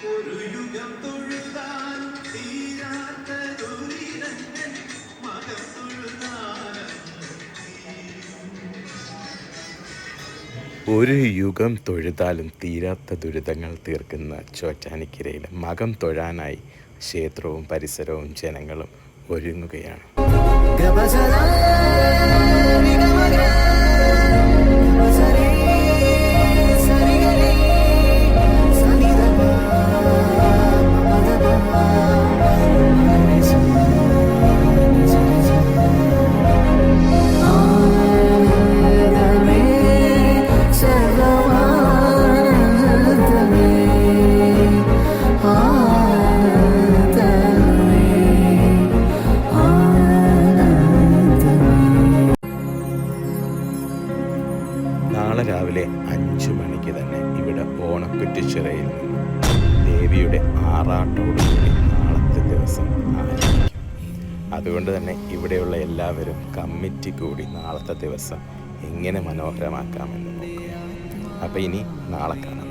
ഒരു യുഗം തൊഴുതാൽ തീരാത്ത ദുരിതങ്ങൾ മകം തൊഴുതാലും ഒരു യുഗം തൊഴുതാലും തീരാത്ത ദുരിതങ്ങൾ തീർക്കുന്ന ചോറ്റാനിക്കരയിൽ മകം തൊഴാനായി ക്ഷേത്രവും പരിസരവും ജനങ്ങളും ഒരുങ്ങുകയാണ്. നാളെ രാവിലെ 5 മണിക്ക് തന്നെ ഇവിടെ ഓണക്കുറ്റിച്ചിറയിൽ നിന്ന് ദേവിയുടെ ആറാട്ടോടുകൂടി നാളത്തെ ദിവസം ആരംഭിക്കും. അതുകൊണ്ട് തന്നെ ഇവിടെയുള്ള എല്ലാവരും കമ്മിറ്റി കൂടി നാളത്തെ ദിവസം എങ്ങനെ മനോഹരമാക്കാമെന്ന് നോക്കും. അപ്പോൾ ഇനി നാളെ കാണാം.